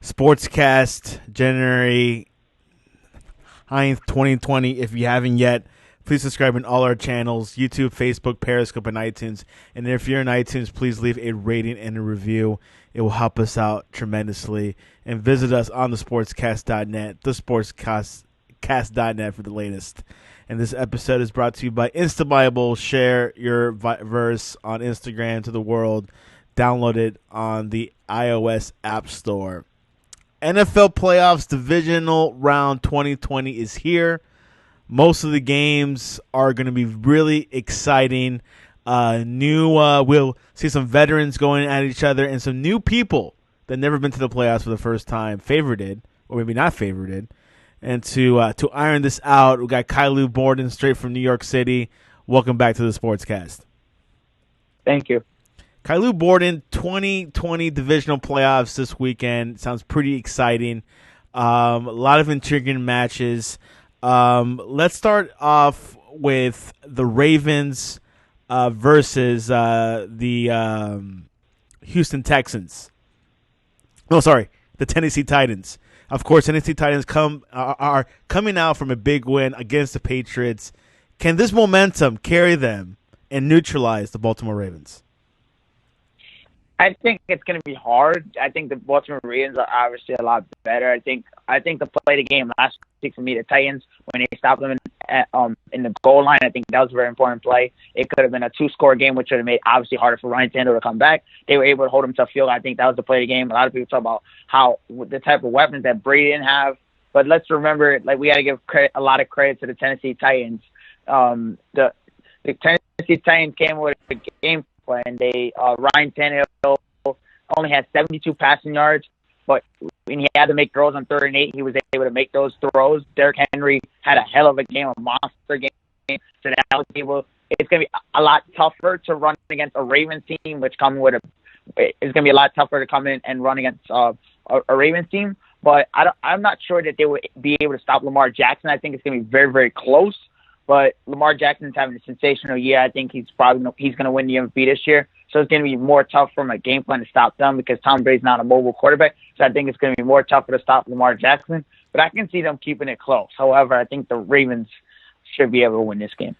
Sportscast, January 9th, 2020. If you haven't yet, please subscribe on all our channels, YouTube, Facebook, Periscope, and iTunes. And if you're in iTunes, please leave a rating and a review. It will help us out tremendously. And visit us on the sportscast.net, thesportscast.net for the latest. And this episode is brought to you by Instabible. Share your verse on Instagram to the world. Download it on the iOS App Store. NFL Playoffs Divisional Round 2020 is here. Most of the games are going to be really exciting. We'll see some veterans going at each other and some new people that never been to the playoffs for the first time, favorited or maybe not favorited. And to iron this out, we got Caillou Bordon straight from New York City. Welcome back to the Sportscast. Thank you. Caillou Bordon, 2020 divisional playoffs this weekend. Sounds pretty exciting. A lot of intriguing matches. Let's start off with the Ravens versus the Houston Texans. No, sorry, the Tennessee Titans. Of course, Tennessee Titans are coming out from a big win against the Patriots. Can this momentum carry them and neutralize the Baltimore Ravens? I think it's going to be hard. I think the Baltimore Ravens are obviously a lot better. I think to play the game last week for me, the Titans, when they stopped them in the goal line, I think that was a very important play. It could have been a 2-score game, which would have made obviously harder for Ryan Tannehill to come back. They were able to hold him to a field. I think that was the play of the game. A lot of people talk about how the type of weapons that Brady didn't have, but let's remember, like, we got to give a lot of credit to the Tennessee Titans. The Tennessee Titans came with a game plan. They Ryan Tannehill only had 72 passing yards, but when he had to make throws on 3rd and 8, he was able to make those throws. Derrick Henry had a hell of a game, a monster game. So that was able. It's going to be a lot tougher to run against a Ravens team, it's going to be a lot tougher to come in and run against a Ravens team. But I'm not sure that they would be able to stop Lamar Jackson. I think it's going to be very, very close. But Lamar Jackson's having a sensational year. I think he's going to win the MVP this year. So it's going to be more tough from a game plan to stop them because Tom Brady's not a mobile quarterback. So I think it's going to be more tougher to stop Lamar Jackson. But I can see them keeping it close. However, I think the Ravens should be able to win this game.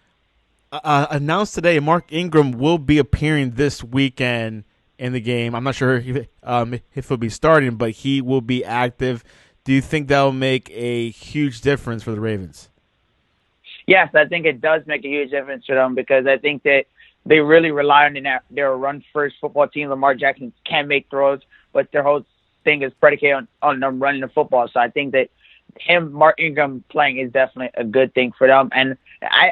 Announced today, Mark Ingram will be appearing this weekend in the game. I'm not sure if he'll be starting, but he will be active. Do you think that will make a huge difference for the Ravens? Yes, I think it does make a huge difference for them because I think that they really rely on their run-first football team. Lamar Jackson can make throws, but their whole thing is predicated on them running the football. So I think that Mark Ingram playing is definitely a good thing for them. And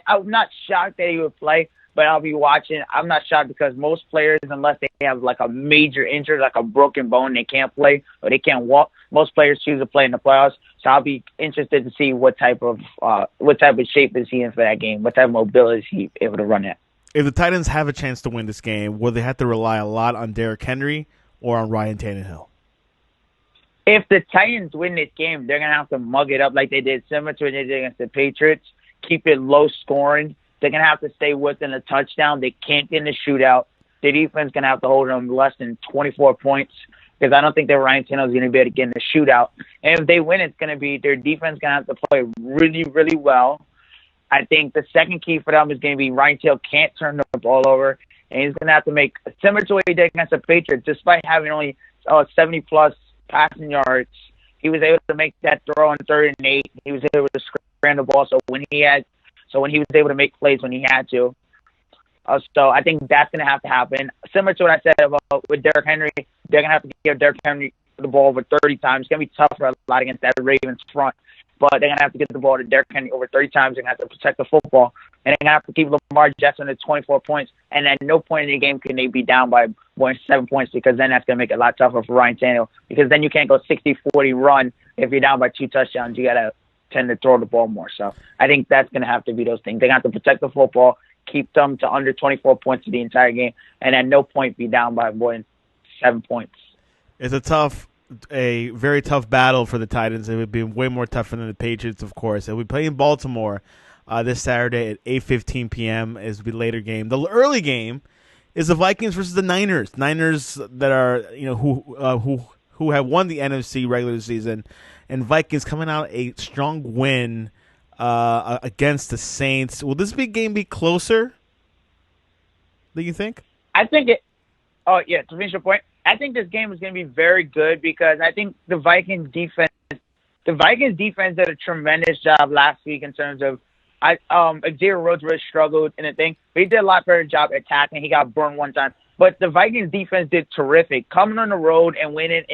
I'm not shocked that he would play, but I'll be watching. I'm not shocked because most players, unless they have like a major injury, like a broken bone, they can't play or they can't walk. Most players choose to play in the playoffs. So I'll be interested to see what type of shape is he in for that game, what type of mobility is he able to run at. If the Titans have a chance to win this game, will they have to rely a lot on Derrick Henry or on Ryan Tannehill? If the Titans win this game, they're going to have to mug it up like they did, similar to what they did against the Patriots, keep it low scoring. They're going to have to stay within a touchdown. They can't get in the shootout. The defense is going to have to hold them less than 24 points because I don't think that Ryan Tannehill is going to be able to get in the shootout. And if they win, it's going to be their defense going to have to play really, really well. I think the second key for them is going to be Ryan Tannehill can't turn the ball over, and he's going to have to make similar to what he did against the Patriots. Despite having only 70-plus passing yards, he was able to make that throw on 3rd and 8. He was able to scramble the ball. So when he was able to make plays when he had to. So I think that's going to have to happen. Similar to what I said about with Derrick Henry, they're going to have to give Derrick Henry the ball over 30 times. It's going to be tough for a lot against that Ravens front. But they're going to have to get the ball to Derrick Henry over 30 times. They're going to have to protect the football. And they're going to have to keep Lamar Jackson at 24 points. And at no point in the game can they be down by more than 7 points because then that's going to make it a lot tougher for Ryan Tannehill. Because then you can't go 60-40 run if you're down by 2 touchdowns. You got to tend to throw the ball more. So I think that's going to have to be those things. They're going to have to protect the football, keep them to under 24 points for the entire game, and at no point be down by more than 7 points. It's a very tough battle for the Titans. It would be way more tougher than the Patriots, of course. And we play in Baltimore this Saturday at 8:15 p.m. is the later game. The early game is the Vikings versus the Niners. Niners that are who have won the NFC regular season, and Vikings coming out a strong win against the Saints. Will this game be closer? Do you think? I think it. Oh yeah, to finish your point, I think this game is going to be very good because I think the Vikings defense did a tremendous job last week in terms of. Xavier Rhodes really struggled in the thing, but he did a lot better job attacking. He got burned one time, but the Vikings defense did terrific. Coming on the road and winning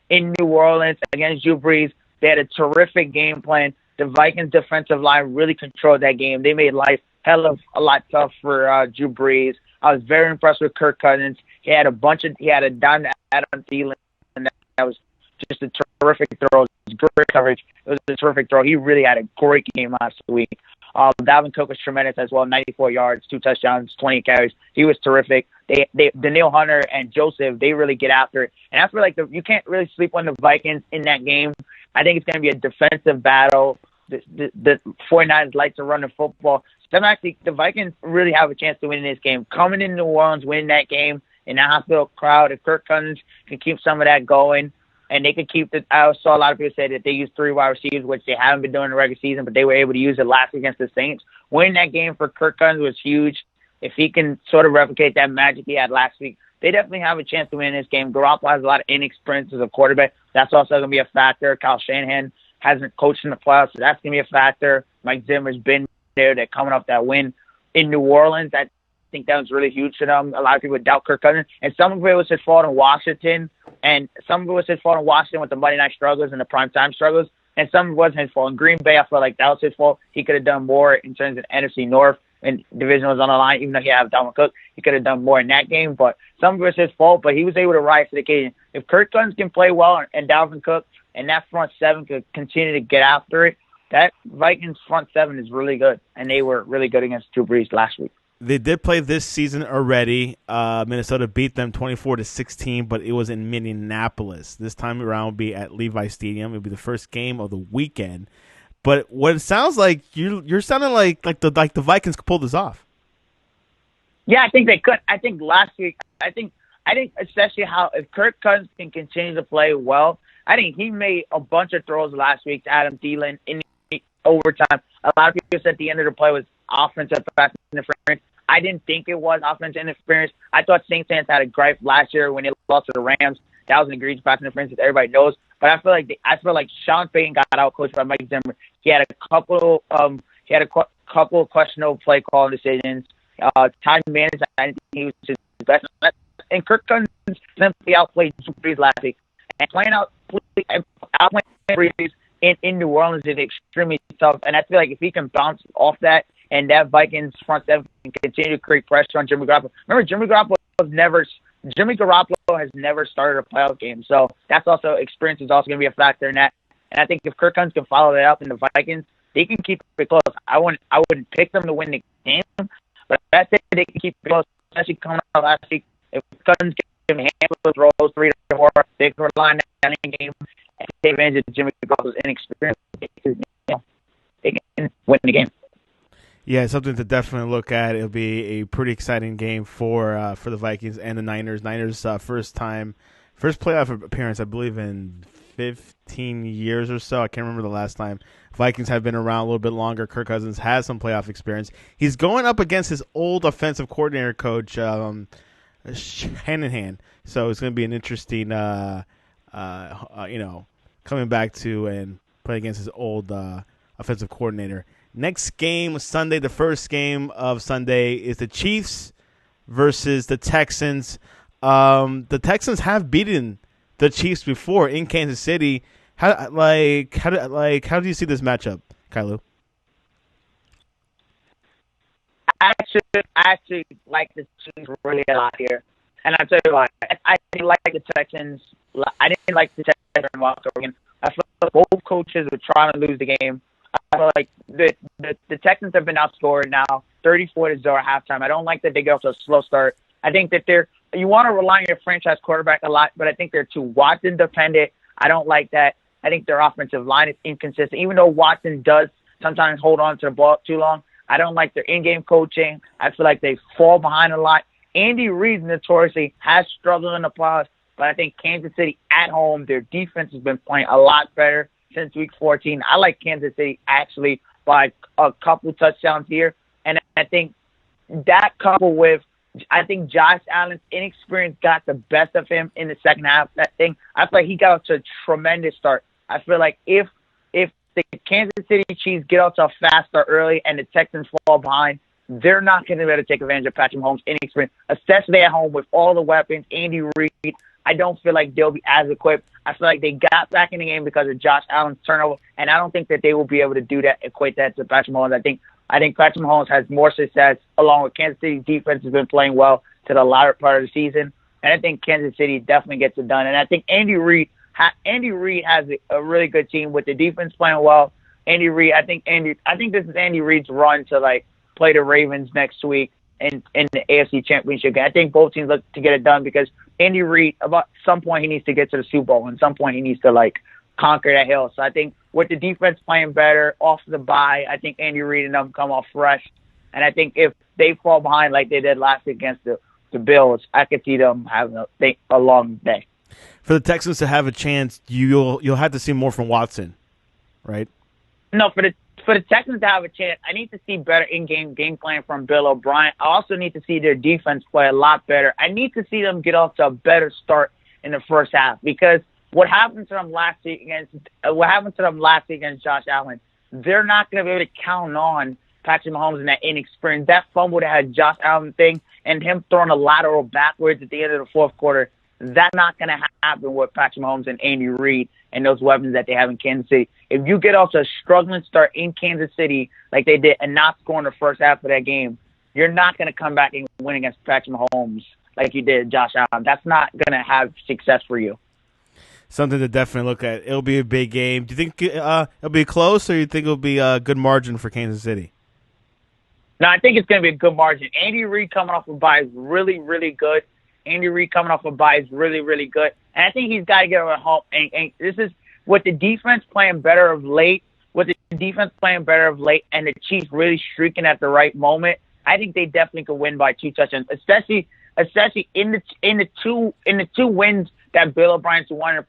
in New Orleans against Drew Brees, they had a terrific game plan. The Vikings defensive line really controlled that game. They made life hell of a lot tough for Drew Brees. I was very impressed with Kirk Cousins. He had a dime to Adam Thielen, and that was just a terrific throw. It was great coverage. It was a terrific throw. He really had a great game last week. Dalvin Cook was tremendous as well, 94 yards, 2 touchdowns, 20 carries. He was terrific. Daniil Hunter and Joseph, they really get after it. And I feel like you can't really sleep on the Vikings in that game. I think it's going to be a defensive battle. The 49ers like to run the football. So the Vikings really have a chance to win this game. Coming in New Orleans, winning that game in that hospital crowd, if Kirk Cousins can keep some of that going, and they could keep the. I saw a lot of people say that they used 3 wide receivers, which they haven't been doing in the regular season, but they were able to use it last against the Saints. Winning that game for Kirk Cousins was huge. If he can sort of replicate that magic he had last week, they definitely have a chance to win this game. Garoppolo has a lot of inexperience as a quarterback. That's also going to be a factor. Kyle Shanahan hasn't coached in the playoffs, so that's going to be a factor. Mike Zimmer's been there. They're coming off that win in New Orleans. I think that was really huge for them. A lot of people doubt Kirk Cousins, and some of it was his fault in Washington. And some of it was his fault in Washington with the Monday night struggles and the primetime struggles. And some of it wasn't his fault. In Green Bay, I felt like that was his fault. He could have done more in terms of NFC North, and Divisional was on the line. Even though he had Dalvin Cook, he could have done more in that game. But some of it was his fault, but he was able to rise to the occasion. If Kirk Cousins can play well and Dalvin Cook and that front seven could continue to get after it, that Vikings front seven is really good. And they were really good against Drew Brees last week. They did play this season already. Minnesota beat them 24-16, but it was in Minneapolis. This time around will be at Levi Stadium. It'll be the first game of the weekend. But what it sounds like, you're sounding like the Vikings could pull this off. Yeah, I think they could. I think last week, I think especially if Kirk Cousins can continue to play well, I think he made a bunch of throws last week to Adam Thielen in overtime. A lot of people said the end of the play was offensive pass interference. I didn't think it was offensive interference. I thought Saints fans had a gripe last year when they lost to the Rams. That was an egregious pass interference, as everybody knows. But I feel like Sean Payton got outcoached by Mike Zimmer. He had a couple of questionable play calling decisions. Time management, I didn't think he was his best. And Kirk Cousins simply outplayed Drew Brees last week. And outplaying Brees in New Orleans is extremely tough. And I feel like if he can bounce off that, and that Vikings front seven can continue to create pressure on Jimmy Garoppolo. Remember, Jimmy Garoppolo has never started a playoff game. So that's also experience is also going to be a factor in that. And I think if Kirk Cousins can follow that up in the Vikings, they can keep it close. I wouldn't pick them to win the game, but I think they can keep it close, especially coming out last week. If Cousins can handle those roles 3 to 4, they can rely on that game and take advantage of Jimmy Garoppolo's inexperience. They can win the game. Yeah, something to definitely look at. It'll be a pretty exciting game for the Vikings and the Niners. Niners first playoff appearance, I believe, in 15 years or so. I can't remember the last time. Vikings have been around a little bit longer. Kirk Cousins has some playoff experience. He's going up against his old offensive coordinator coach, Shanahan. So it's going to be an interesting, coming back to and play against his old offensive coordinator. Next game, Sunday, the first game of Sunday is the Chiefs versus the Texans. The Texans have beaten the Chiefs before in Kansas City. How do you see this matchup, Caillou? I actually like the Chiefs really a lot here, and I'll tell you why. I didn't like the Texans. I didn't like the Texans in Oregon. I feel like both coaches were trying to lose the game. I feel like the Texans have been outscored now 34-0 at halftime. I don't like that they get off to a slow start. I think that you want to rely on your franchise quarterback a lot, but I think they're too Watson dependent. I don't like that. I think their offensive line is inconsistent. Even though Watson does sometimes hold on to the ball too long, I don't like their in-game coaching. I feel like they fall behind a lot. Andy Reid notoriously has struggled in the playoffs. but I think Kansas City at home, their defense has been playing a lot better since Week 14. I like Kansas City actually by a couple touchdowns here, and I think that coupled with, I think Josh Allen's inexperience got the best of him in the second half. I feel like he got off to a tremendous start. I feel like if the Kansas City Chiefs get off to a fast start early and the Texans fall behind, they're not going to be able to take advantage of Patrick Mahomes' inexperience, especially at home with all the weapons. Andy Reid, I don't feel like they'll be as equipped. I feel like they got back in the game because of Josh Allen's turnover, and I don't think that they will be able to do that, equate that to Patrick Mahomes. I think Patrick Mahomes has more success, along with Kansas City's defense has been playing well to the latter part of the season, and I think Kansas City definitely gets it done. And I think Andy Reid has a really good team with the defense playing well. Andy Reid, I think this is Andy Reid's run to like play the Ravens next week in the AFC Championship game. I think both teams look to get it done because Andy Reid, about some point he needs to get to the Super Bowl, and some point he needs to like conquer that hill. So I think with the defense playing better off the bye, I think Andy Reid and them come off fresh. And I think if they fall behind like they did last week against the Bills, I could see them having a long day. For the Texans to have a chance, you'll have to see more from Watson, right? No, for the Texans to have a chance, I need to see better in-game game plan from Bill O'Brien. I also need to see their defense play a lot better. I need to see them get off to a better start in the first half because what happened to them last week against Josh Allen, they're not going to be able to count on Patrick Mahomes and that inexperience. That fumble that had Josh Allen thing and him throwing a lateral backwards at the end of the fourth quarter, that's not going to happen with Patrick Mahomes and Andy Reid and those weapons that they have in Kansas City. If you get off to a struggling start in Kansas City like they did and not score in the first half of that game, you're not going to come back and win against Patrick Mahomes like you did Josh Allen. That's not going to have success for you. Something to definitely look at. It'll be a big game. Do you think it'll be close, or do you think it'll be a good margin for Kansas City? No, I think it's going to be a good margin. Andy Reid coming off a bye is really, really good. Andy Reid coming off a bye is really, really good. And I think he's got to get over home. And this is with the defense playing better of late, and the Chiefs really streaking at the right moment. I think they definitely could win by 2 touchdowns, especially in the two wins that Bill O'Brien's won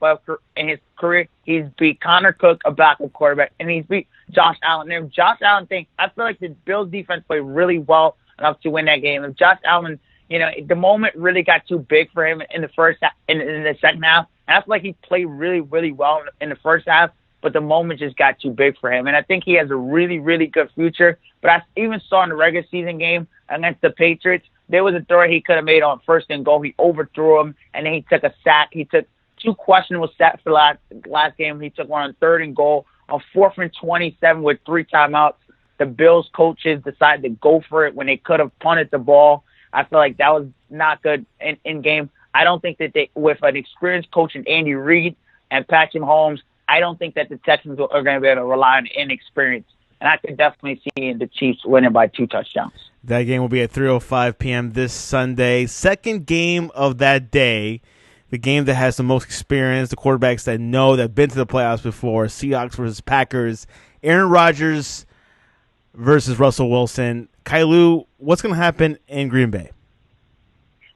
in his career. He's beat Connor Cook, a backup quarterback, and he's beat Josh Allen. And if Josh Allen I feel like the Bills defense played really well enough to win that game. If Josh Allen, the moment really got too big for him in the first half, in the second half. And I feel like he played really, really well in the first half, but the moment just got too big for him. And I think he has a really, really good future. But I even saw in the regular season game against the Patriots, there was a throw he could have made on first and goal. He overthrew him, and then he took a sack. He took 2 questionable sacks for last game. He took one on 3rd and goal. On 4th and 27 with 3 timeouts, the Bills coaches decided to go for it when they could have punted the ball. I feel like that was not good in game. I don't think that with an experienced coach in Andy Reid and Patrick Mahomes, I don't think that the Texans are going to be able to rely on inexperience. And I could definitely see the Chiefs winning by 2 touchdowns. That game will be at 3:05 p.m. this Sunday. Second game of that day, the game that has the most experience, the quarterbacks that know, that have been to the playoffs before, Seahawks versus Packers, Aaron Rodgers versus Russell Wilson. Caillou, what's going to happen in Green Bay?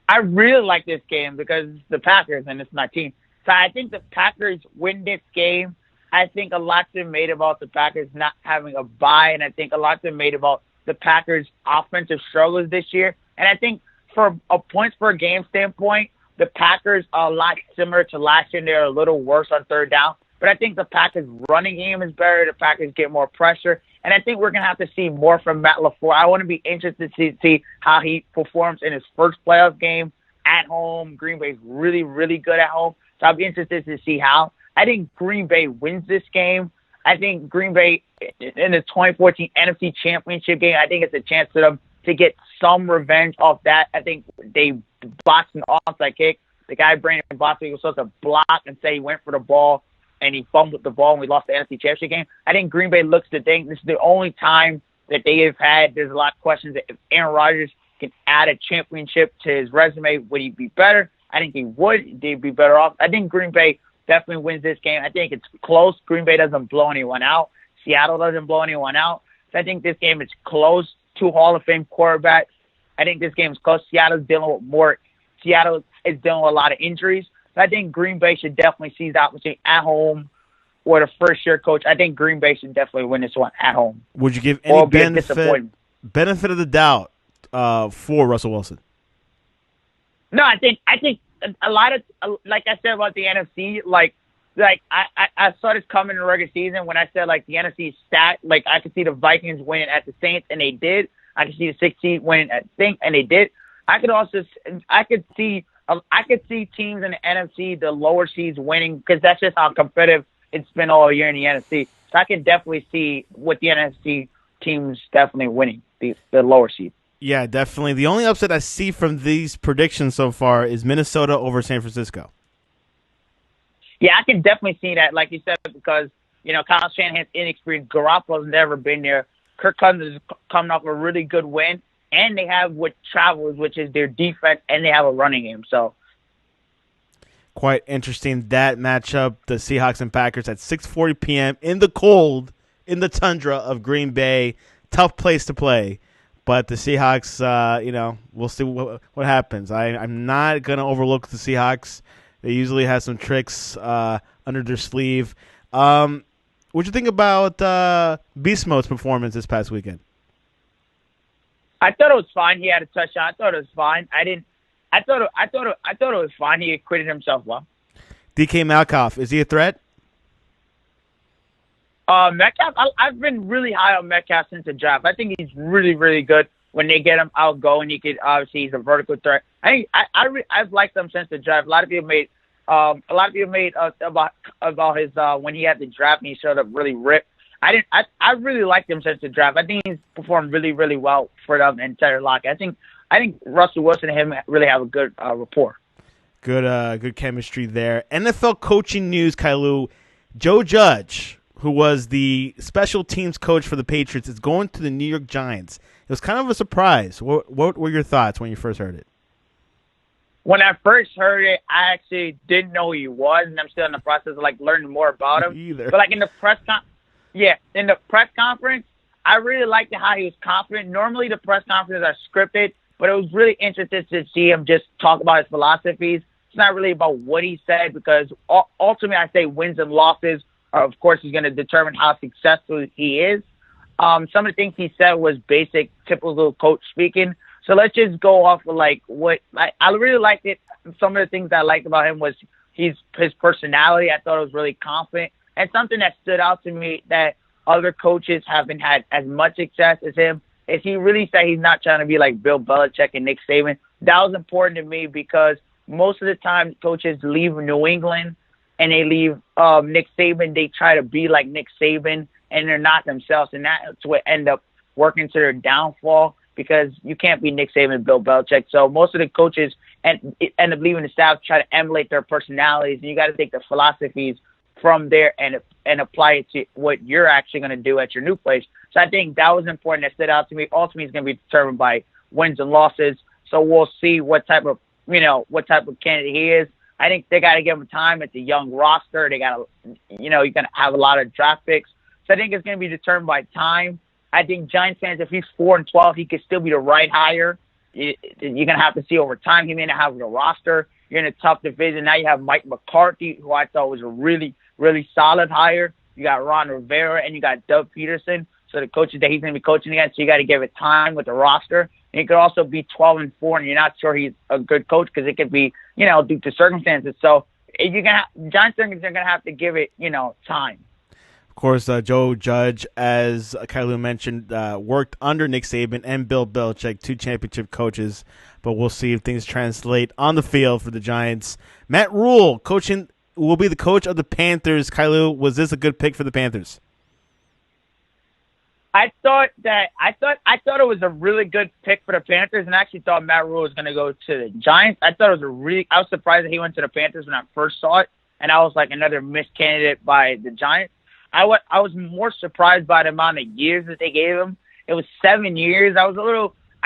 I really like this game because it's the Packers and it's my team. So I think the Packers win this game. I think a lot's been made about the Packers not having a bye, and I think a lot's been made about the Packers' offensive struggles this year. And I think from a points per game standpoint, the Packers are a lot similar to last year. They're a little worse on 3rd down. But I think the Packers' running game is better. The Packers get more pressure. And I think we're going to have to see more from Matt LaFleur. I want to be interested to see how he performs in his first playoff game at home. Green Bay's really, really good at home. So I'll be interested to see how. I think Green Bay wins this game. I think Green Bay, in the 2014 NFC Championship game, I think it's a chance for them to get some revenge off that. I think they boxed an onside kick. The guy, Brandon Boston, was supposed to block and say he went for the ball, and he fumbled the ball, and we lost the NFC Championship game. I think Green Bay looks to think this is the only time that they have had. There's a lot of questions that if Aaron Rodgers can add a championship to his resume, would he be better? I think he would. They'd be better off. I think Green Bay definitely wins this game. I think it's close. Green Bay doesn't blow anyone out. Seattle doesn't blow anyone out. So I think this game is close. 2 Hall of Fame quarterbacks. I think this game is close. Seattle is dealing with a lot of injuries. So I think Green Bay should definitely seize the opportunity at home. Or the first-year coach, I think Green Bay should definitely win this one at home. Would you give any benefit of the doubt for Russell Wilson? No, I think a lot of, like I said about the NFC, like I saw this coming in the regular season when I said like the NFC stat, like I could see the Vikings winning at the Saints and they did. I could see the 6th seed winning at Saints and they did. I could see teams in the NFC, the lower seeds winning because that's just how competitive it's been all year in the NFC. So I can definitely see with the NFC teams definitely winning the lower seed. Yeah, definitely. The only upset I see from these predictions so far is Minnesota over San Francisco. Yeah, I can definitely see that, like you said, because, Kyle Shanahan's inexperienced. Garoppolo's never been there. Kirk Cousins is coming off a really good win, and they have what travels, which is their defense, and they have a running game. So, quite interesting, that matchup, the Seahawks and Packers at 6:40 p.m. in the cold, in the tundra of Green Bay. Tough place to play. But the Seahawks, we'll see what happens. I'm not going to overlook the Seahawks. They usually have some tricks under their sleeve. What'd you think about Beast Mode's performance this past weekend? I thought it was fine. He had a touchdown. I thought it was fine. I thought it was fine. He acquitted himself well. DK Metcalf, is he a threat? Metcalf, I've been really high on Metcalf since the draft. I think he's really, really good. When they get him out going, he could obviously he's a vertical threat. I've liked him since the draft. A lot of people made about his when he had the draft and he showed up really ripped. I really liked him since the draft. I think he's performed really, really well for them and Taylor Lockett. I think Russell Wilson and him really have a good rapport. Good chemistry there. NFL coaching news, Caillou. Joe Judge, who was the special teams coach for the Patriots, is going to the New York Giants. It was kind of a surprise. What were your thoughts when you first heard it? When I first heard it, I actually didn't know who he was, and I'm still in the process of learning more about him. Either. But in the press conference, I really liked how he was confident. Normally, the press conferences are scripted, but it was really interesting to see him just talk about his philosophies. It's not really about what he said because ultimately, I say wins and losses are, of course, he's going to determine how successful he is. Some of the things he said was basic, typical coach speaking. So let's just go off of what I really liked it. Some of the things I liked about him was his personality. I thought it was really confident. And something that stood out to me that other coaches haven't had as much success as him is he really said he's not trying to be like Bill Belichick and Nick Saban. That was important to me because most of the time coaches leave New England and they leave Nick Saban. They try to be like Nick Saban and they're not themselves. And that's what end up working to their downfall because you can't be Nick Saban and Bill Belichick. So most of the coaches end up leaving the staff, try to emulate their personalities. And you got to take the philosophies from there and apply it to what you're actually going to do at your new place. So I think that was important. That stood out to me. Ultimately, it's going to be determined by wins and losses. So we'll see what type of candidate he is. I think they got to give him time. It's a young roster. They got to, you're going to have a lot of draft picks. So I think it's going to be determined by time. I think Giants fans, if he's 4-12, he could still be the right hire. You're going to have to see over time. He may not have the roster. You're in a tough division. Now you have Mike McCarthy, who I thought was a really, really solid hire. You got Ron Rivera and you got Doug Peterson. So the coaches that he's going to be coaching against, so you got to give it time with the roster. And he could also be 12-4, and you're not sure he's a good coach because it could be, due to circumstances. So if you're Giants are going to have to give it, time. Of course, Joe Judge, as Caillou mentioned, worked under Nick Saban and Bill Belichick, 2 championship coaches. But we'll see if things translate on the field for the Giants. Matt Rule will be the coach of the Panthers. Caillou, was this a good pick for the Panthers? I thought it was a really good pick for the Panthers, and I actually thought Matt Rule was going to go to the Giants. I was surprised that he went to the Panthers when I first saw it, and I was like another missed candidate by the Giants. I was more surprised by the amount of years that they gave him. It was 7 years. I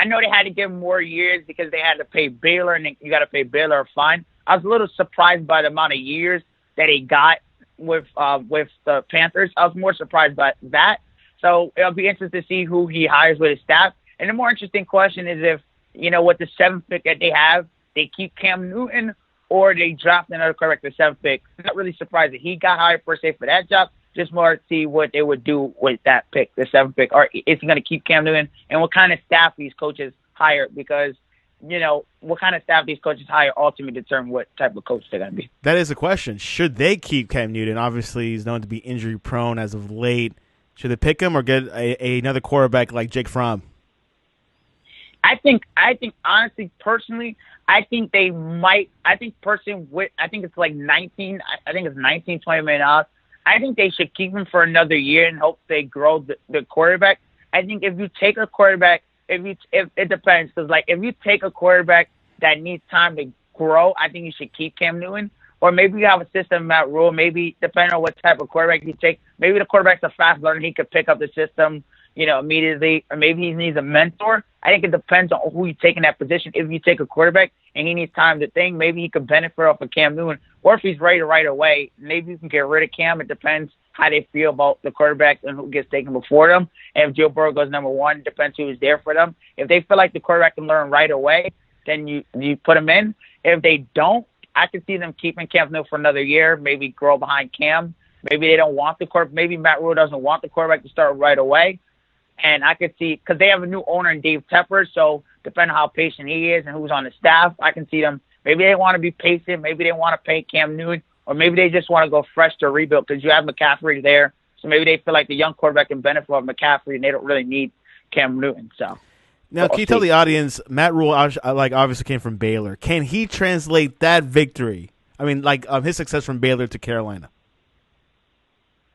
know they had to give him more years because they had to pay Baylor, and you got to pay Baylor a fine. I was a little surprised by the amount of years that he got with the Panthers. I was more surprised by that. So it'll be interesting to see who he hires with his staff. And the more interesting question is if, with the 7th pick that they have, they keep Cam Newton or they draft another quarterback the 7th pick. Not really surprised that he got hired per se for that job. Just more to see what they would do with that pick, the 7th pick. Or is he going to keep Cam Newton? And what kind of staff these coaches hire? Because, what kind of staff these coaches hire ultimately determine what type of coach they're going to be. That is a question. Should they keep Cam Newton? Obviously, he's known to be injury prone as of late. Should they pick him or get another quarterback like Jake Fromm? I think honestly, personally, I think they might. I think it's like 19. I think it's 19, $20 million. I think they should keep him for another year and hope they grow the quarterback. I think if you take a quarterback, if it depends, because like if you take a quarterback that needs time to grow, I think you should keep Cam Newton. Or maybe you have a system, Matt Rule. Maybe depending on what type of quarterback you take, maybe the quarterback's a fast learner. He could pick up the system, immediately. Or maybe he needs a mentor. I think it depends on who you take in that position. If you take a quarterback and he needs time to think, maybe he could benefit off of Cam Newton. Or if he's ready right away, maybe you can get rid of Cam. It depends how they feel about the quarterbacks and who gets taken before them. And if Joe Burrow goes number 1, depends who's there for them. If they feel like the quarterback can learn right away, then you put him in. If they don't, I could see them keeping Cam Newton for another year, maybe grow behind Cam. Maybe they don't want the quarterback. Maybe Matt Rule doesn't want the quarterback to start right away. And I could see, because they have a new owner in Dave Tepper, so depending on how patient he is and who's on the staff, I can see them. Maybe they want to be patient. Maybe they want to pay Cam Newton. Or maybe they just want to go fresh to rebuild because you have McCaffrey there. So maybe they feel like the young quarterback can benefit from McCaffrey and they don't really need Cam Newton. So. Now, can you tell the audience, Matt Rule obviously came from Baylor. Can he translate that victory, his success from Baylor to Carolina?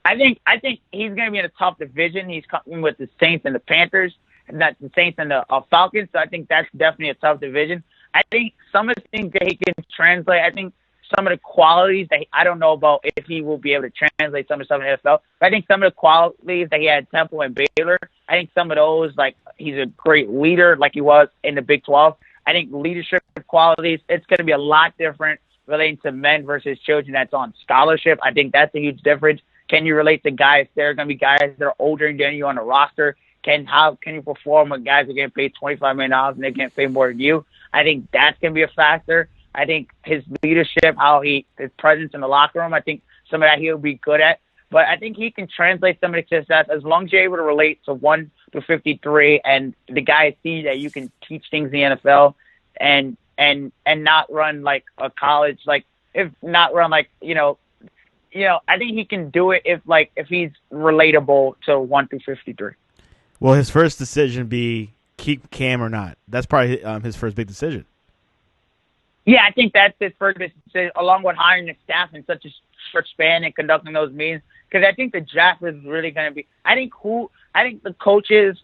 I think he's going to be in a tough division. He's coming with the Saints and the Panthers, and that's the Saints and the Falcons. So I think that's definitely a tough division. I think some of the things that he can translate, I think some of the qualities that I don't know about if he will be able to translate some of the stuff in the NFL. But I think some of the qualities that he had at Temple and Baylor, I think some of those, like he's a great leader like he was in the Big 12. I think leadership qualities, it's going to be a lot different relating to men versus children that's on scholarship. I think that's a huge difference. Can you relate to guys? There are going to be guys that are older than you on the roster. How can you perform when guys are getting paid $25 million and they can't pay more than you? I think that's going to be a factor. I think his leadership, his presence in the locker room, I think some of that he'll be good at. But I think he can translate some of the success as long as you're able to relate to 1 to 53 and the guys see that you can teach things in the NFL and not run like a college, I think he can do it if he's relatable to 1 through 53. Will his first decision be keep Cam or not? That's probably his first big decision. Yeah, I think that's his first decision, along with hiring the staff in such a short span and conducting those meetings. Because I think the draft is really going to be. I think the coaches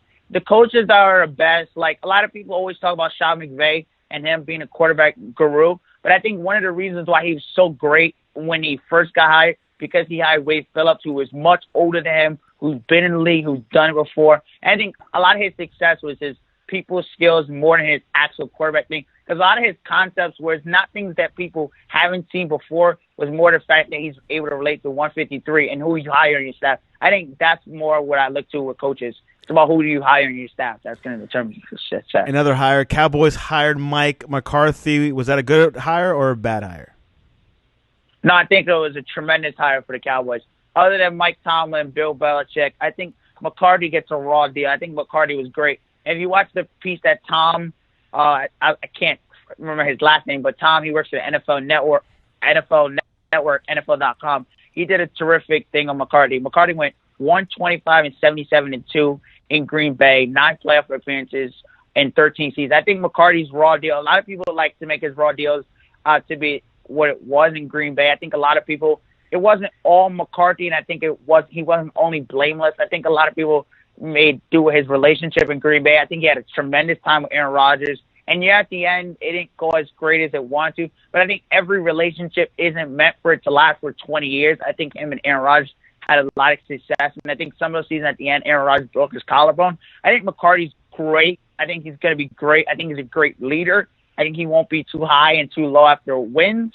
are the best. Like a lot of people always talk about Sean McVay and him being a quarterback guru, but I think one of the reasons why he was so great when he first got hired because he hired Wade Phillips, who was much older than him, who's been in the league, who's done it before. And I think a lot of his success was his people skills more than his actual quarterback thing. Because a lot of his concepts was not things that people haven't seen before, was more the fact that he's able to relate to 153 and who you hire in your staff. I think that's more what I look to with coaches. It's about who do you hire in your staff. That's going to determine success. Another hire. Cowboys hired Mike McCarthy. Was that a good hire or a bad hire? No, I think it was a tremendous hire for the Cowboys. Other than Mike Tomlin, Bill Belichick, I think McCarthy gets a raw deal. I think McCarthy was great. And if you watch the piece that Tom, I can't remember his last name, but Tom, he works for the NFL Network, NFL.com. He did a terrific thing on McCarthy. McCarthy went 125 and 77-2 in Green Bay, 9 playoff appearances in 13 seasons. I think McCarthy's raw deal, a lot of people like to make his raw deals to be what it was in Green Bay. I think a lot of people, it wasn't all McCarthy, and I think he wasn't only blameless. I think a lot of people made do with his relationship in Green Bay. I think he had a tremendous time with Aaron Rodgers. And yeah, at the end, it didn't go as great as it wanted to. But I think every relationship isn't meant for it to last for 20 years. I think him and Aaron Rodgers had a lot of success. And I think some of those seasons at the end, Aaron Rodgers broke his collarbone. I think McCarthy's great. I think he's going to be great. I think he's a great leader. I think he won't be too high and too low after wins.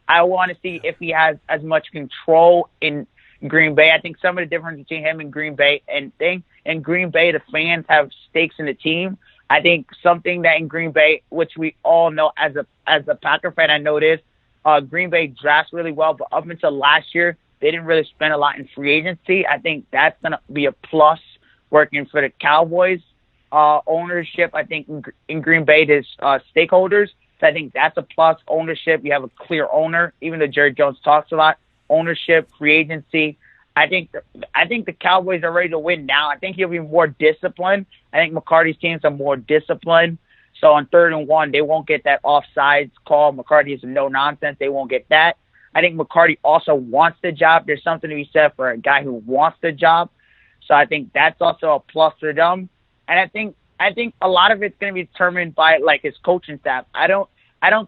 I want to see if he has as much control in Green Bay. I think some of the difference between him and Green Bay in Green Bay, the fans have stakes in the team. I think something that in Green Bay, which we all know as a Packer fan, I know this, Green Bay drafts really well, but up until last year, they didn't really spend a lot in free agency. I think that's going to be a plus working for the Cowboys ownership. I think in Green Bay, there's stakeholders. So I think that's a plus. Ownership, you have a clear owner, even though Jerry Jones talks a lot. Ownership, free agency. I think the Cowboys are ready to win now. I think he'll be more disciplined. I think McCarthy's teams are more disciplined. So on 3rd and 1, they won't get that offsides call. McCarthy is no nonsense. They won't get that. I think McCarthy also wants the job. There's something to be said for a guy who wants the job. So I think that's also a plus for them. And I think a lot of it's going to be determined by like his coaching staff. I don't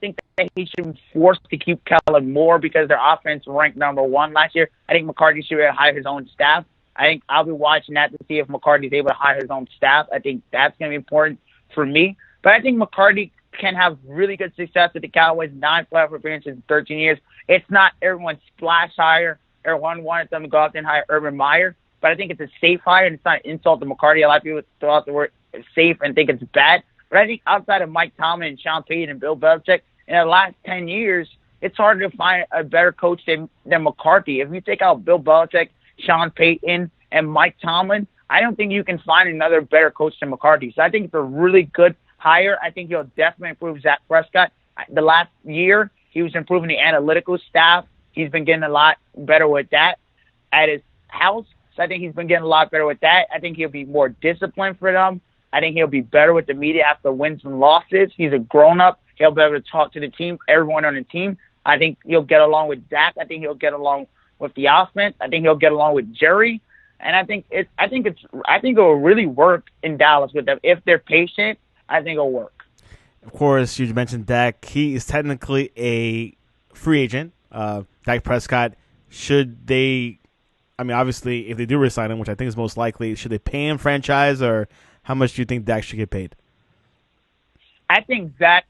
think that he should be forced to keep Kellen Moore because their offense ranked number 1 last year. I think McCarthy should be able to hire his own staff. I think I'll be watching that to see if McCarthy's able to hire his own staff. I think that's going to be important for me. But I think McCarthy can have really good success with the Cowboys, 9 playoff appearances in 13 years. It's not everyone's splash hire. Everyone wanted them to go out there and hire Urban Meyer. But I think it's a safe hire, and it's not an insult to McCarthy. A lot of people throw out the word safe and think it's bad. But I think outside of Mike Tomlin and Sean Payton and Bill Belichick, in the last 10 years, it's hard to find a better coach than McCarthy. If you take out Bill Belichick, Sean Payton, and Mike Tomlin, I don't think you can find another better coach than McCarthy. So I think it's a really good hire. I think he'll definitely improve Dak Prescott. The last year, he was improving the analytical staff. He's been getting a lot better with that at his house. So I think he's been getting a lot better with that. I think he'll be more disciplined for them. I think he'll be better with the media after wins and losses. He's a grown-up. He'll be able to talk to the team, everyone on the team. I think he'll get along with Dak. I think he'll get along with the offense. I think he'll get along with Jerry. And I think it will really work in Dallas with them. If they're patient, I think it'll work. Of course, you mentioned Dak. He is technically a free agent. Dak Prescott, should they, I mean, obviously, if they do resign him, which I think is most likely, should they pay him franchise, or how much do you think Dak should get paid? I think they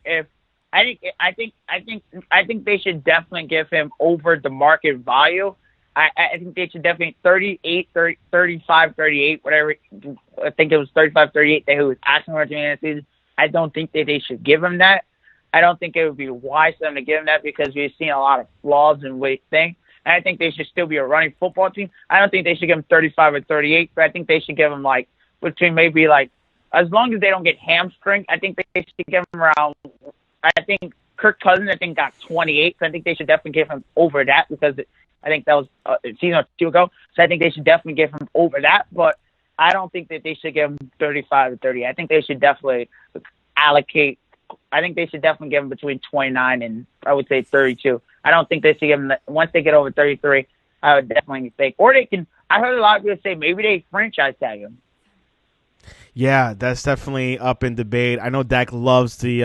should definitely give him over the market value. I think they should definitely 38, 30, 35, 38, whatever. I think it was 35, 38 that he was asking for at the end of the season. I don't think that they should give him that. I don't think it would be wise for them to give him that because we've seen a lot of flaws in what he thinks. And I think they should still be a running football team. I don't think they should give him 35 or 38, but I think they should give him like between maybe like, as long as they don't get hamstring, I think they should give him around, I think Kirk Cousins, got 28. So I think they should definitely give him over that because I think that was a season or 2 ago. So I think they should definitely give him over that. But I don't think that they should give him 35 or 30. I think they should definitely allocate. I think they should definitely give him between 29 and I would say 32. I don't think they should give him, once they get over 33, I would definitely think. Or they can, I heard a lot of people say maybe they franchise tag him. Yeah, that's definitely up in debate. I know Dak loves the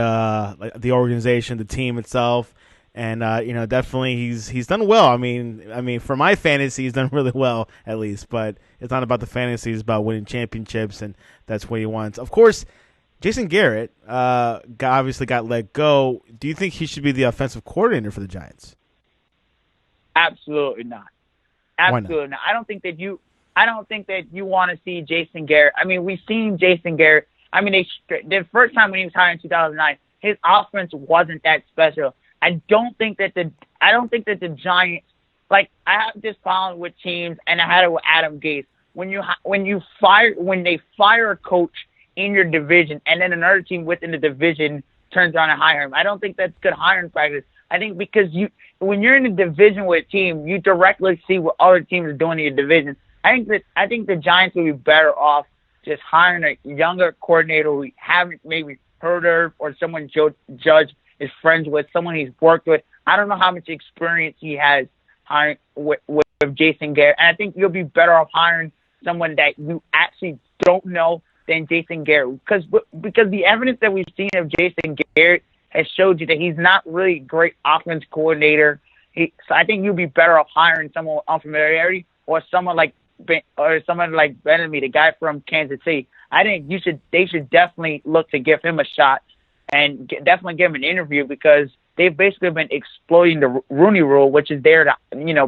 organization, the team itself, and definitely he's done well. I mean, for my fantasy, he's done really well at least. But it's not about the fantasy; it's about winning championships, and that's what he wants. Of course, Jason Garrett obviously got let go. Do you think he should be the offensive coordinator for the Giants? Absolutely not. Absolutely not. I don't think that you want to see Jason Garrett. I mean, we've seen Jason Garrett. I mean, the first time when he was hired in 2009, his offense wasn't that special. I don't think that the Giants, like, I have this problem with teams, and I had it with Adam Gase. When they fire a coach in your division, and then another team within the division turns around and hire him, I don't think that's good hiring practice. I think because when you're in a division with a team, you directly see what other teams are doing in your division. I think the Giants would be better off just hiring a younger coordinator who we haven't maybe heard of, or someone Judge is friends with, someone he's worked with. I don't know how much experience he has hiring with Jason Garrett. And I think you'll be better off hiring someone that you actually don't know than Jason Garrett. Because the evidence that we've seen of Jason Garrett has showed you that he's not really a great offense coordinator. So I think you'll be better off hiring someone with unfamiliarity, or someone like Benamy, the guy from Kansas City. I think they should definitely look to give him a shot and definitely give him an interview, because they've basically been exploiting the Rooney Rule, which is there to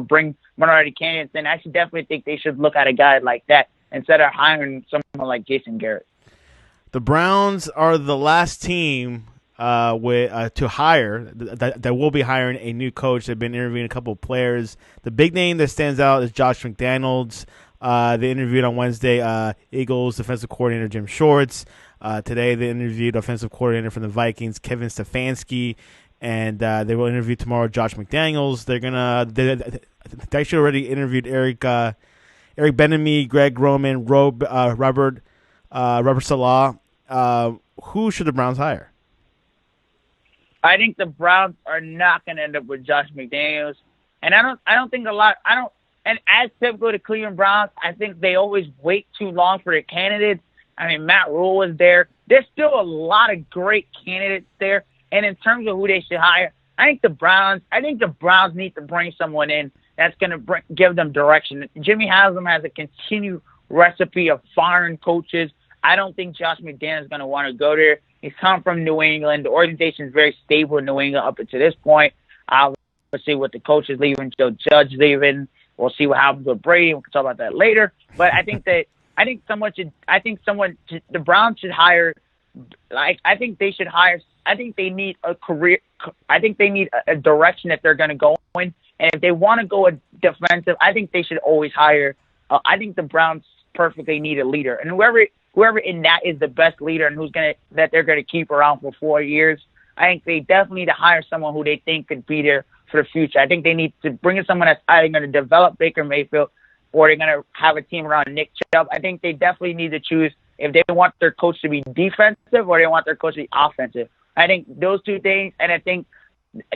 bring minority candidates in. I should definitely think they should look at a guy like that instead of hiring someone like Jason Garrett. The Browns are the last team to hire that will be hiring a new coach. They've been interviewing a couple of players. The big name that stands out is Josh McDaniels. They interviewed on Wednesday Eagles defensive coordinator Jim Shorts. Today they interviewed offensive coordinator from the Vikings Kevin Stefanski, and they will interview tomorrow Josh McDaniels. They actually already interviewed Eric Bieniemy, Greg Roman, Robert Saleh. Who should the Browns hire? I think the Browns are not going to end up with Josh McDaniels, and I don't think a lot. And as typical to Cleveland Browns, I think they always wait too long for their candidates. I mean, Matt Rule is there. There's still a lot of great candidates there. And in terms of who they should hire, I think the Browns need to bring someone in that's going to give them direction. Jimmy Haslam has a continued recipe of firing coaches. I don't think Josh McDaniels is going to want to go there. He's come from New England. The organization is very stable in New England up until this point. We'll see what the coach is leaving, Joe Judge leaving. We'll see what happens with Brady. We can talk about that later. But I think the Browns should hire. I think they need a career. I think they need a direction that they're going to go in. And if they want to go a defensive, I think they should always hire. I think the Browns perfectly need a leader, and whoever in that is the best leader and that they're gonna keep around for 4 years. I think they definitely need to hire someone who they think could be there for the future. I think they need to bring in someone that's either going to develop Baker Mayfield or they're going to have a team around Nick Chubb. I think they definitely need to choose if they want their coach to be defensive or they want their coach to be offensive. I think those two things, and I think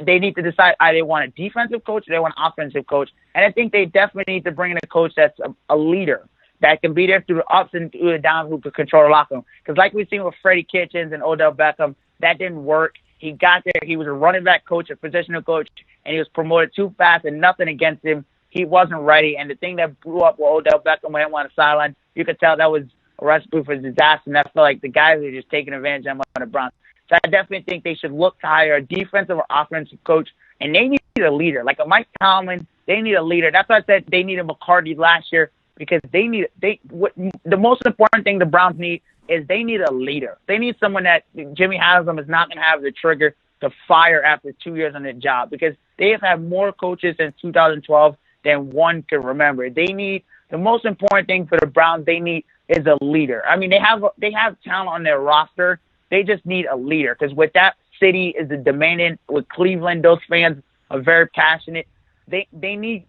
they need to decide either they want a defensive coach or they want an offensive coach. And I think they definitely need to bring in a coach that's a leader that can be there through the ups and through the downs, who can control the locker room. Because like we've seen with Freddie Kitchens and Odell Beckham, that didn't work. He got there. He was a running back coach, a positional coach, and he was promoted too fast, and nothing against him. He wasn't ready. And the thing that blew up with Odell Beckham when he went on the sideline, you could tell that was a recipe for disaster, and I feel like the guys are just taking advantage of him on the Browns. So I definitely think they should look to hire a defensive or offensive coach, and they need a leader. Like a Mike Tomlin, they need a leader. That's why I said they needed McCarthy last year, because the most important thing the Browns need is they need a leader. They need someone that Jimmy Haslam is not going to have the trigger to fire after 2 years on the job, because they have had more coaches in 2012 than one can remember. They need the most important thing for the Browns. They need is a leader. I mean, they have talent on their roster. They just need a leader, because with that city is demanding. With Cleveland, those fans are very passionate. They need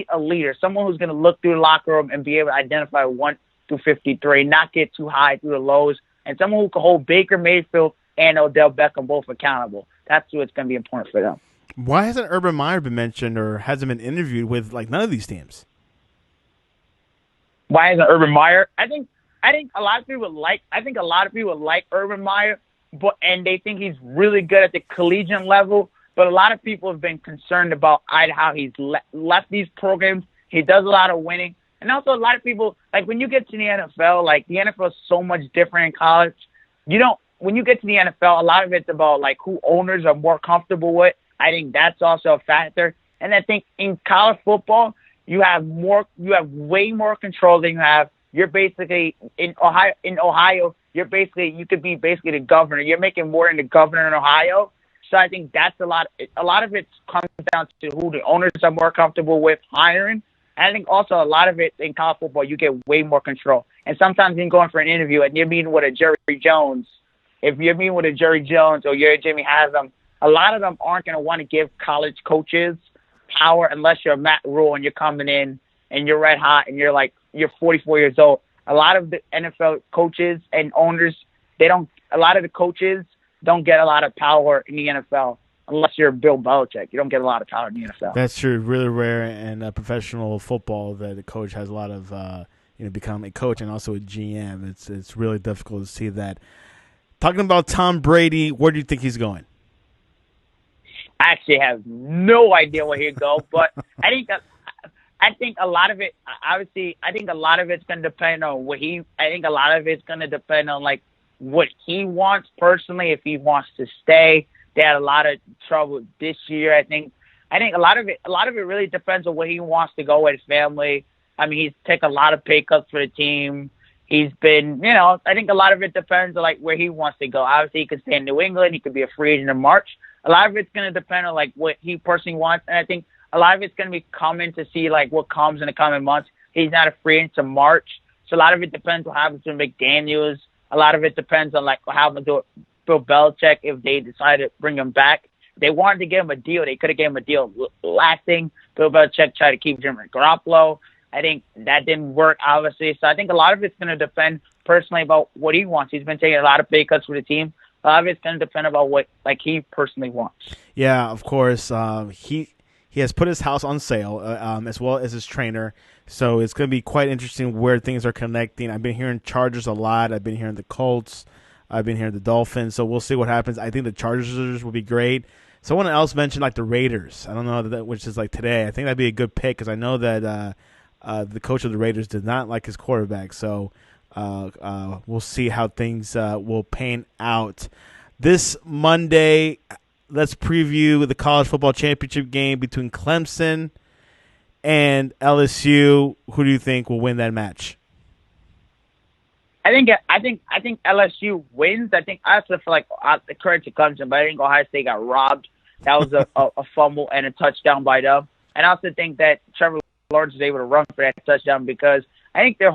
a leader, someone who's going to look through the locker room and be able to identify 1 through 53, not get too high through the lows, and someone who can hold Baker Mayfield and Odell Beckham both accountable. That's what's going to be important for them. Why hasn't Urban Meyer been mentioned or hasn't been interviewed with none of these teams? Why isn't Urban Meyer? I think a lot of people like Urban Meyer, and they think he's really good at the collegiate level. But a lot of people have been concerned about how he's left these programs. He does a lot of winning. And also a lot of people, like when you get to the NFL, like the NFL is so much different in college. When you get to the NFL, a lot of it's about like who owners are more comfortable with. I think that's also a factor. And I think in college football, you have way more control than you have. You're basically in Ohio, you could be basically the governor. You're making more than the governor in Ohio. So I think that's a lot of it comes down to who the owners are more comfortable with hiring. And I think also a lot of it in college football, you get way more control. And sometimes you can go in for an interview and you're meeting with a Jerry Jones. If you're meeting with a Jerry Jones or you're a Jimmy Haslam, a lot of them aren't going to want to give college coaches power unless you're Matt Rule and you're coming in and you're red hot and you're 44 years old. A lot of the NFL coaches and owners, a lot of the coaches don't get a lot of power in the NFL unless you're Bill Belichick. You don't get a lot of power in the NFL. That's true. Really rare in professional football that a coach has a lot of, become a coach and also a GM. It's really difficult to see that. Talking about Tom Brady, where do you think he's going? I actually have no idea where he'd go, but I think a lot of it, obviously, I think a lot of it's going to depend on a lot of it's going to depend on like what he wants personally, if he wants to stay. They had a lot of trouble this year. I think a lot of it really depends on where he wants to go with his family. I mean, he's taken a lot of pay cuts for the team. He's been, I think a lot of it depends on, like, where he wants to go. Obviously, he could stay in New England. He could be a free agent in March. A lot of it's going to depend on, like, what he personally wants. And I think a lot of it's going to be coming to see, like, what comes in the coming months. He's not a free agent until March. So a lot of it depends on what happens to McDaniels. A lot of it depends on, like, what happens to Bill Belichick if they decide to bring him back. If they wanted to give him a deal, they could have given him a deal last thing. Bill Belichick tried to keep Jimmy Garoppolo. I think that didn't work, obviously. So I think a lot of it's going to depend personally about what he wants. He's been taking a lot of pay cuts for the team. A lot of it's going to depend about what, like, he personally wants. Yeah, of course. He has put his house on sale, as well as his trainer. So it's going to be quite interesting where things are connecting. I've been hearing Chargers a lot. I've been hearing the Colts. I've been hearing the Dolphins. So we'll see what happens. I think the Chargers will be great. Someone else mentioned, like, the Raiders. I don't know, which is, like, today. I think that'd be a good pick because I know that the coach of the Raiders did not like his quarterback. So we'll see how things will pan out. This Monday, let's preview the college football championship game between Clemson and LSU. Who do you think will win that match? I think LSU wins. I also feel like the credit to Clemson, but I think Ohio State got robbed. That was a fumble and a touchdown by them. And I also think that Trevor Lawrence was able to run for that touchdown because I think the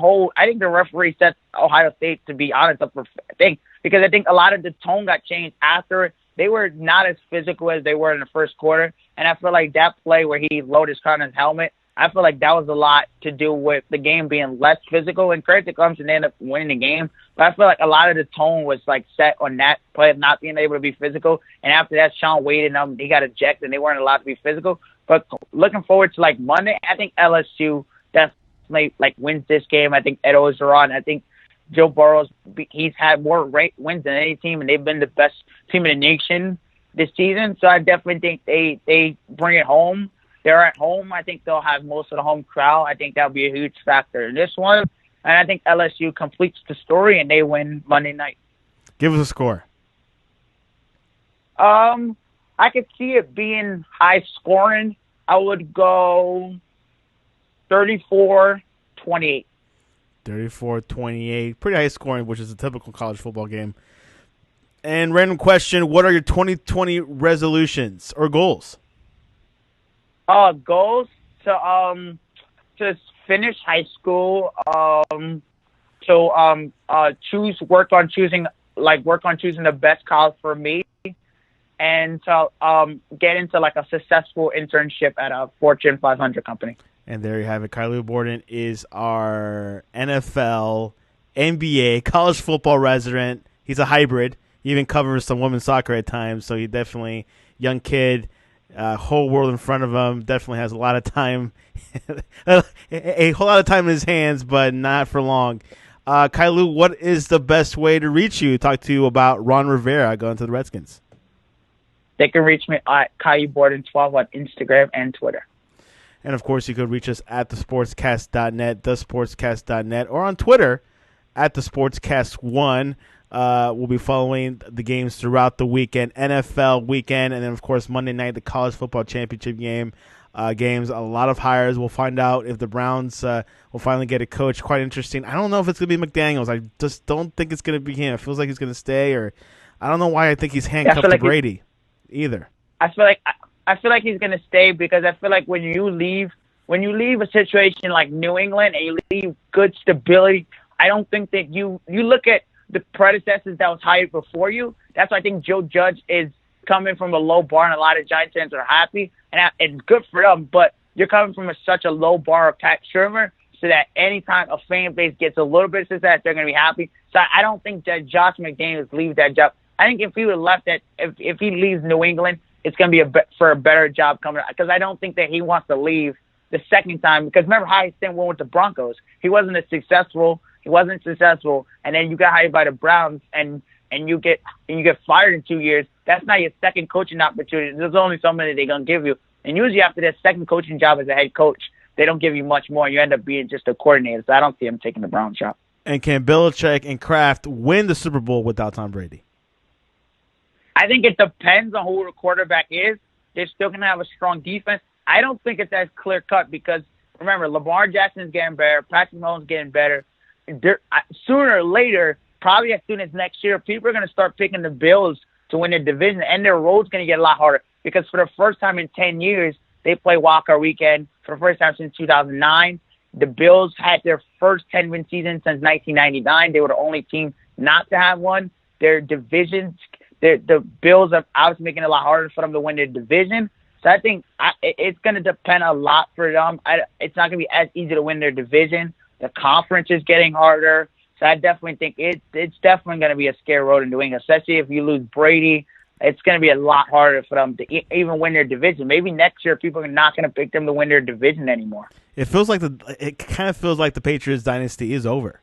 referee set Ohio State, to be honest, up for thing because I think a lot of the tone got changed after. They were not as physical as they were in the first quarter, and I feel like that play where he loaded his car on his helmet, I feel like that was a lot to do with the game being less physical. And credit to Clemson, they ended up winning the game, but I feel like a lot of the tone was like set on that play of not being able to be physical. And after that, Sean Wade and he got ejected, and they weren't allowed to be physical. But looking forward to, like, Monday, I think LSU definitely, like, wins this game. I think Ed Orgeron, I think Joe Burrow's, he's had more wins than any team, and they've been the best team in the nation this season. So I definitely think they bring it home. They're at home. I think they'll have most of the home crowd. I think that'll be a huge factor in this one. And I think LSU completes the story, and they win Monday night. Give us a score. I could see it being high scoring. I would go 34-28. 34-28. Pretty high scoring, which is a typical college football game. And random question, what are your 2020 resolutions or goals? Goals to finish high school, work on choosing the best college for me, and to get into, like, a successful internship at a Fortune 500 company. And there you have it. Caillou Bordon is our NFL, NBA, college football resident. He's a hybrid. He even covers some women's soccer at times, so he definitely, young kid, whole world in front of him, definitely has a lot of time, a whole lot of time in his hands, but not for long. Caillou, what is the best way to reach you? Talk to you about Ron Rivera going to the Redskins. They can reach me at Caillou Bordon 12 on Instagram and Twitter. And, of course, you could reach us at thesportscast.net, thesportscast.net, or on Twitter at thesportscast1. We'll be following the games throughout the weekend, NFL weekend, and then, of course, Monday night, the college football championship games. A lot of hires. We'll find out if the Browns will finally get a coach. Quite interesting. I don't know if it's going to be McDaniels. I just don't think it's going to be him. It feels like he's going to stay, or I don't know why I think he's handcuffed to Brady either. I feel like he's going to stay because I feel like when you leave a situation like New England and you leave good stability, I don't think that you look at the predecessors that was hired before you. That's why I think Joe Judge is coming from a low bar, and a lot of Giants fans are happy, and it's good for them. But you're coming from such a low bar of Pat Shermer, so that anytime a fan base gets a little bit of success, they're going to be happy. So I don't think that Josh McDaniels leaves that job. I think if he would have left that, if he leaves New England, it's going to be for a better job coming up. Because I don't think that he wants to leave the second time. Because remember how he went with the Broncos. He wasn't successful, and then you got hired by the Browns, and you get fired in 2 years. That's not your second coaching opportunity. There's only so many they're going to give you. And usually after that second coaching job as a head coach, they don't give you much more. You end up being just a coordinator. So I don't see him taking the Browns job. And can Belichick and Kraft win the Super Bowl without Tom Brady? I think it depends on who the quarterback is. They're still going to have a strong defense. I don't think it's as clear-cut because, remember, Lamar Jackson's getting better. Patrick Mahomes getting better. sooner or later, probably as soon as next year, people are going to start picking the Bills to win their division, and their road's going to get a lot harder because for the first time in 10 years, they play wild card weekend for the first time since 2009. The Bills had their first 10-win season since 1999. They were the only team not to have one. Their divisions, the Bills are obviously making it a lot harder for them to win their division. So I think it's going to depend a lot for them. It's not going to be as easy to win their division. The conference is getting harder. So I definitely think it's definitely going to be a scary road in New England, especially if you lose Brady. It's going to be a lot harder for them to even win their division. Maybe next year people are not going to pick them to win their division anymore. It kind of feels like the Patriots dynasty is over.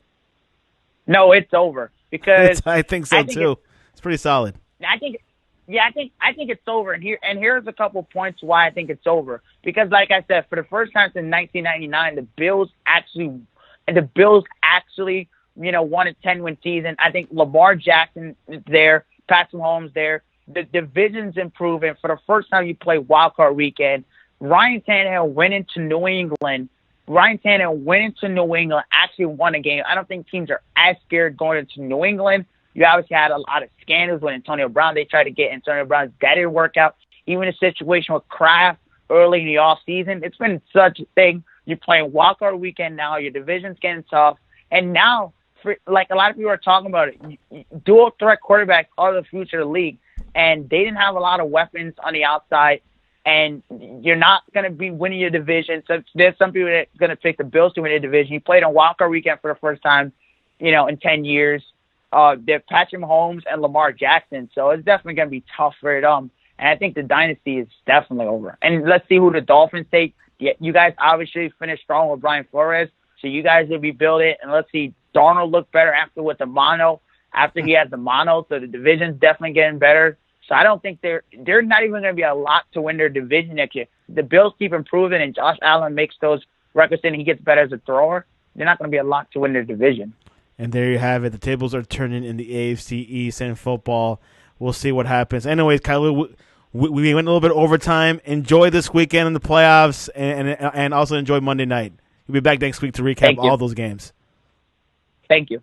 No, it's over because I think so too. It's pretty solid. I think it's over, and here's a couple points why I think it's over. Because, like I said, for the first time since 1999, the Bills actually won a 10-win season. I think Lamar Jackson is there, Patrick Mahomes there. The division's improving. For the first time, you play wild card weekend. Ryan Tannehill went into New England. Actually won a game. I don't think teams are as scared going into New England. You obviously had a lot of scandals with Antonio Brown. They tried to get Antonio Brown. That didn't work out. Even a situation with Kraft early in the offseason. It's been such a thing. You're playing wild card weekend now. Your division's getting tough. And now, like a lot of people are talking about it, dual threat quarterbacks are the future of the league. And they didn't have a lot of weapons on the outside. And you're not going to be winning your division. So there's some people that are going to pick the Bills to win their division. You played on wild card weekend for the first time, in 10 years. They're Patrick Mahomes and Lamar Jackson. So it's definitely going to be tough for them. And I think the dynasty is definitely over. And let's see who the Dolphins take. Yeah, you guys obviously finished strong with Brian Flores. So you guys will rebuild it. And let's see Darnold look better after he has the mono. So the division's definitely getting better. So I don't think they're not even going to be a lot to win their division next year. The Bills keep improving, and Josh Allen makes those records and he gets better as a thrower. They're not going to be a lot to win their division. And there you have it. The tables are turning in the AFC East and football. We'll see what happens. Anyways, Caillou, we went a little bit overtime. Enjoy this weekend in the playoffs, and also enjoy Monday night. We'll be back next week to recap all those games. Thank you.